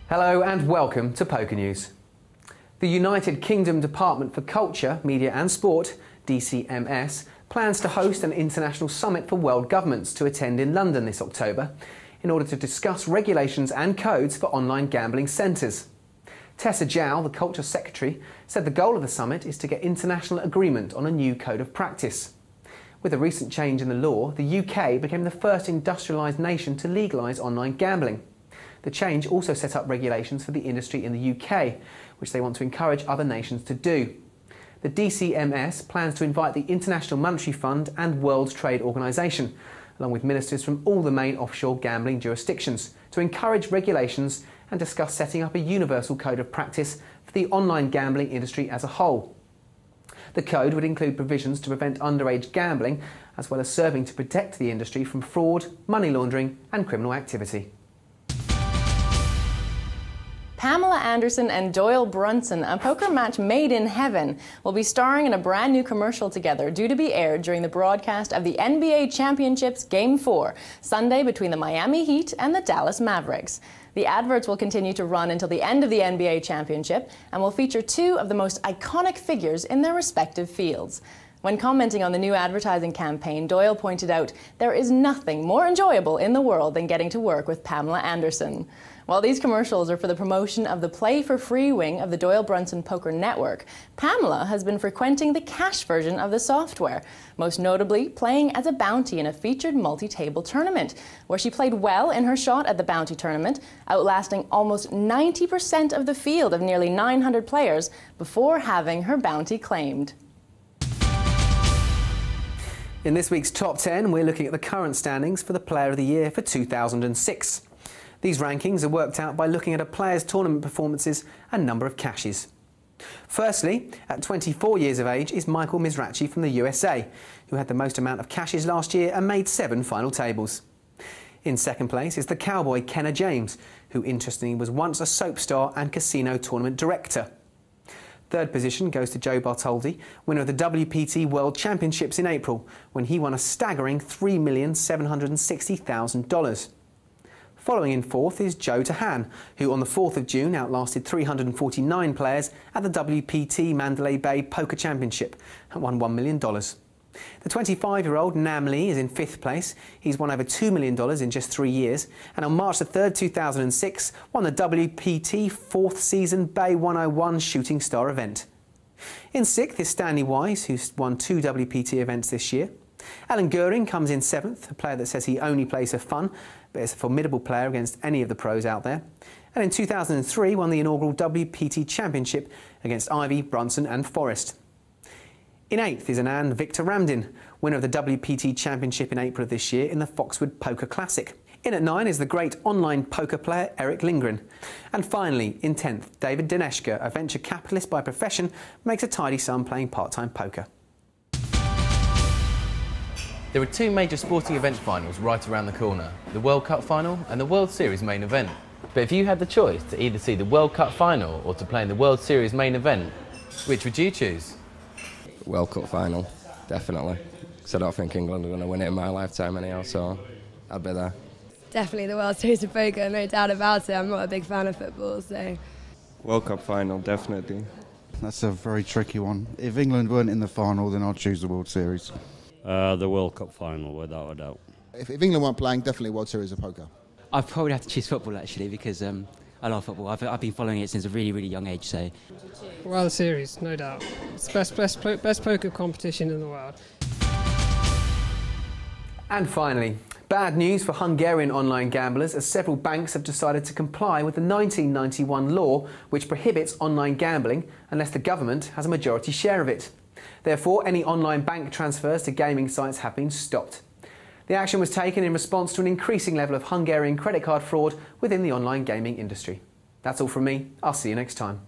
Hello and welcome to Poker News. The United Kingdom Department for Culture, Media and Sport, DCMS, plans to host an international summit for world governments to attend in London this October in order to discuss regulations and codes for online gambling centres. Tessa Jow, the Culture Secretary, said the goal of the summit is to get international agreement on a new code of practice. With a recent change in the law, the UK became the first industrialised nation to legalise online gambling. The change also set up regulations for the industry in the UK, which they want to encourage other nations to do. The DCMS plans to invite the International Monetary Fund and World Trade Organisation, along with ministers from all the main offshore gambling jurisdictions, to encourage regulations and discuss setting up a universal code of practice for the online gambling industry as a whole. The code would include provisions to prevent underage gambling, as well as serving to protect the industry from fraud, money laundering and criminal activity. Pamela Anderson and Doyle Brunson, a poker match made in heaven, will be starring in a brand new commercial together due to be aired during the broadcast of the NBA Championships Game 4, Sunday between the Miami Heat and the Dallas Mavericks. The adverts will continue to run until the end of the NBA Championship and will feature two of the most iconic figures in their respective fields. When commenting on the new advertising campaign, Doyle pointed out, "There is nothing more enjoyable in the world than getting to work with Pamela Anderson." While these commercials are for the promotion of the Play for Free wing of the Doyle Brunson Poker Network, Pamela has been frequenting the cash version of the software, most notably playing as a bounty in a featured multi-table tournament, where she played well in her shot at the bounty tournament, outlasting almost 90% of the field of nearly 900 players before having her bounty claimed. In this week's Top 10, we're looking at the current standings for the Player of the Year for 2006. These rankings are worked out by looking at a player's tournament performances and number of cashes. Firstly, at 24 years of age is Michael Mizrachi from the USA, who had the most amount of cashes last year and made 7 final tables. In second place is the cowboy Kenna James, who interestingly was once a soap star and casino tournament director. Third position goes to Joe Bartoldi, winner of the WPT World Championships in April, when he won a staggering $3,760,000. Following in fourth is Joe Tahan, who on the 4th of June outlasted 349 players at the WPT Mandalay Bay Poker Championship and won $1 million. The 25-year-old Nam Lee is in 5th place. He's won over $2 million in just 3 years, and on March the 3rd, 2006, won the WPT 4th season Bay 101 Shooting Star event. In 6th is Stanley Wise, who's won 2 WPT events this year. Alan Goering comes in 7th, a player that says he only plays for fun, but is a formidable player against any of the pros out there. And in 2003 won the inaugural WPT Championship against Ivy, Brunson and Forrest. In 8th is Anand Victor Ramdin, winner of the WPT Championship in April of this year in the Foxwood Poker Classic. In at 9 is the great online poker player Eric Lindgren. And finally, in 10th, David Daneshka, a venture capitalist by profession, makes a tidy sum playing part-time poker. There are 2 major sporting event finals right around the corner, the World Cup final and the World Series main event. But if you had the choice to either see the World Cup final or to play in the World Series main event, which would you choose? World Cup final, definitely. Because I don't think England are going to win it in my lifetime anyhow, so I'd be there. Definitely the World Series of Poker, no doubt about it. I'm not a big fan of football, so... World Cup final, definitely. That's a very tricky one. If England weren't in the final, then I'd choose the World Series. The World Cup final, without a doubt. If England weren't playing, definitely World Series of Poker. I'd probably have to choose football, actually, because I love football. I've been following it since a really, really young age, so... Well, the series, no doubt. It's the best poker competition in the world. And finally, bad news for Hungarian online gamblers, as several banks have decided to comply with the 1991 law which prohibits online gambling unless the government has a majority share of it. Therefore, any online bank transfers to gaming sites have been stopped. The action was taken in response to an increasing level of Hungarian credit card fraud within the online gaming industry. That's all from me. I'll see you next time.